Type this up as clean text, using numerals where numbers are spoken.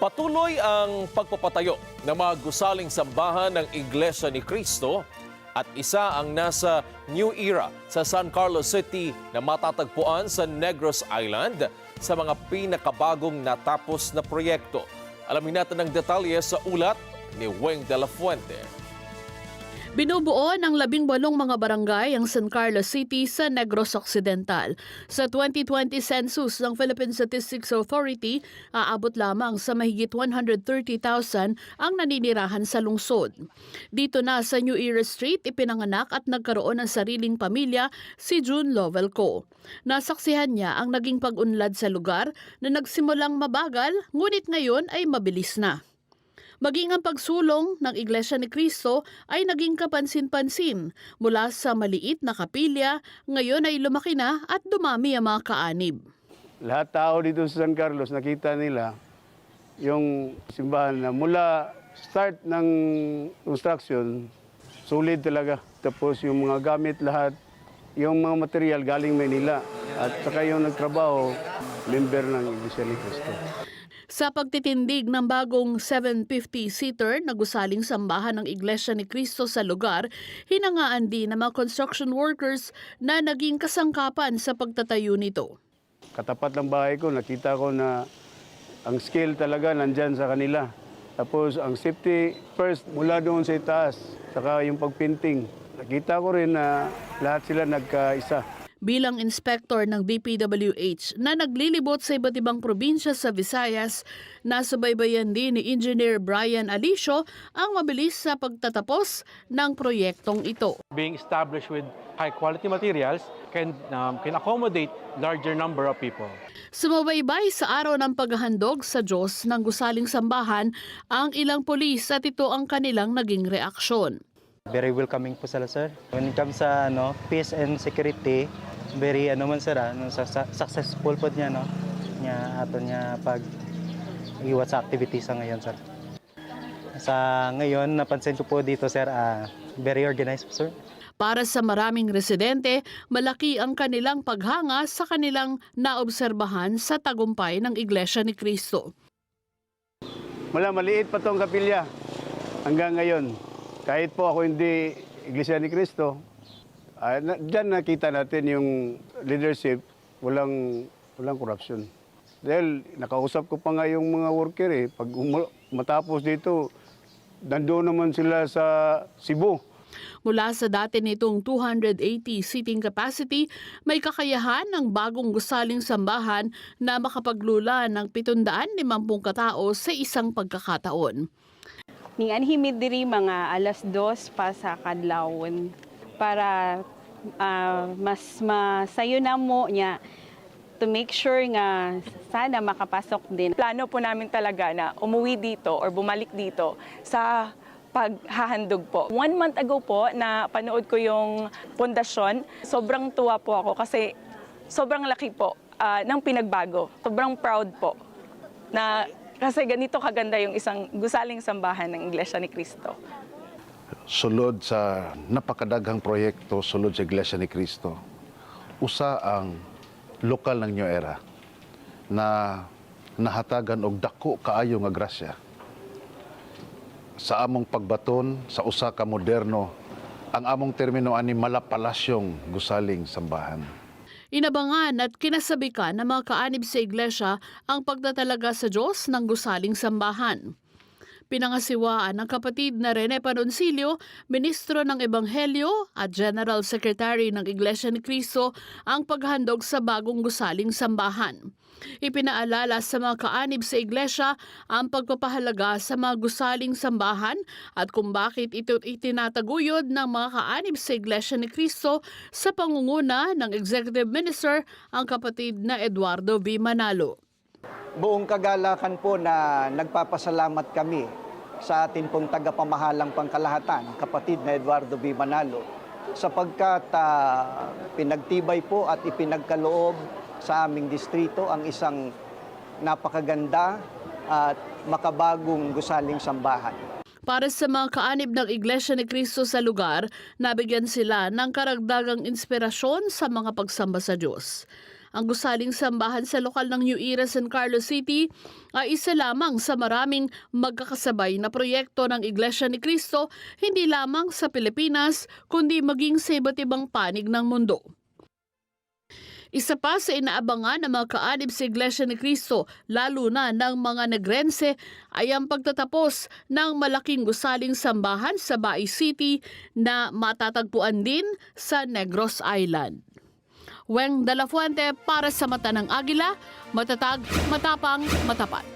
Patuloy ang pagpapatayo ng mga gusaling sambahan ng Iglesia ni Cristo at isa ang nasa New Era sa San Carlos City na matatagpuan sa Negros Island sa mga pinakabagong natapos na proyekto. Alamin natin ang detalye sa ulat ni Weng de la Fuente. Binubuo ng 18 mga barangay ang San Carlos City sa Negros Occidental. Sa 2020 census ng Philippine Statistics Authority, aabot lamang sa mahigit 130,000 ang naninirahan sa lungsod. Dito na sa New Era Street, ipinanganak at nagkaroon ng sariling pamilya si June Lovell Co. Nasaksihan niya ang naging pag-unlad sa lugar na nagsimulang mabagal ngunit ngayon ay mabilis na. Maging ang pagsulong ng Iglesia ni Cristo ay naging kapansin-pansin mula sa maliit na kapilya, ngayon ay lumaki na at dumami ang mga kaanib. Lahat tao dito sa San Carlos, nakita nila yung simbahan na mula start ng construction, solid talaga. Tapos yung mga gamit lahat, yung mga material galing Manila. At saka yung nagtrabaho, member ng Iglesia ni Cristo. Sa pagtitindig ng bagong 750-seater na gusaling sambahan ng Iglesia ni Cristo sa lugar, hinangaan din ng mga construction workers na naging kasangkapan sa pagtatayo nito. Katapat ng bahay ko, nakita ko na ang skill talaga nandyan sa kanila. Tapos ang safety first mula doon sa itaas, saka yung pagpinting. Nakita ko rin na lahat sila nagkaisa. Bilang inspektor ng DPWH na naglilibot sa iba't ibang probinsya sa Visayas, nasubaybayan din ni Engineer Brian Alicio ang mabilis sa pagtatapos ng proyektong ito. Being established with high-quality materials can accommodate larger number of people. Sumabaybay sa araw ng paghahandog sa Diyos ng gusaling sambahan ang ilang pulis at ito ang kanilang naging reaksyon. Very welcoming po sila, sir. When it comes sa peace and security, very successful po niya ato niya pag iwas sa activities sa ngayon, sir. Sa ngayon napansin ko po dito, sir, very organized po, sir. Para sa maraming residente, malaki ang kanilang paghanga sa kanilang naobserbahan sa tagumpay ng Iglesia ni Cristo. Maliit pa tong kapilya hanggang ngayon. Kahit po ako hindi Iglesia ni Cristo, dyan nakita natin yung leadership, walang corruption. Dahil nakausap ko pa nga yung mga worker pag matapos dito, nandoon naman sila sa Cebu. Mula sa dati nitong 280 seating capacity, may kakayahan ng bagong gusaling sambahan na makapaglula ng 750 katao sa isang pagkakataon. Ning anhimid diri mga 2:00 pa sa kadlawon para mas masayo na mo niya to make sure nga sana makapasok din. Plano po namin talaga na umuwi dito or bumalik dito sa paghahandog po. 1 month ago po na panood ko yung pundasyon, sobrang tuwa po ako kasi sobrang laki po ng pinagbago. Sobrang proud po na kasi ganito kaganda yung isang gusaling sambahan ng Iglesia ni Cristo. Sulod sa napakadaghang proyekto, sulod sa Iglesia ni Cristo, usa ang lokal ng New Era na nahatagan og dako kaayo nga grasya. Sa among pagbaton sa usa ka moderno, ang among termino ani malapalasyong gusaling sambahan. Inabangan at kinasabikan ng mga kaanib sa iglesia ang pagtatalaga sa Diyos ng gusaling sambahan. Pinangasiwaan ng kapatid na Rene Panoncillo, Ministro ng Ebanghelyo at General Secretary ng Iglesia ni Cristo ang paghandog sa bagong gusaling sambahan. Ipinaalala sa mga kaanib sa iglesia ang pagpapahalaga sa mga gusaling sambahan at kung bakit ito itinataguyod ng mga kaanib sa Iglesia ni Cristo sa pangunguna ng Executive Minister ang kapatid na Eduardo V. Manalo. Buong kagalakan po na nagpapasalamat kami sa atin pong tagapamahalang pangkalahatan, kapatid na Eduardo V. Manalo, sapagkat pinagtibay po at ipinagkaloob sa aming distrito ang isang napakaganda at makabagong gusaling sambahan. Para sa mga kaanib ng Iglesia ni Cristo sa lugar, nabigyan sila ng karagdagang inspirasyon sa mga pagsamba sa Diyos. Ang gusaling sambahan sa lokal ng New Era San Carlos City ay isa lamang sa maraming magkakasabay na proyekto ng Iglesia ni Cristo hindi lamang sa Pilipinas kundi maging sa iba't ibang panig ng mundo. Isa pa sa inaabangan ng mga kaanib sa Iglesia ni Cristo, lalo na ng mga Negrense, ay ang pagtatapos ng malaking gusaling sambahan sa Bai City na matatagpuan din sa Negros Island. Weng de la Fuente para sa Mata ng Agila, matatag, matapang, matapat.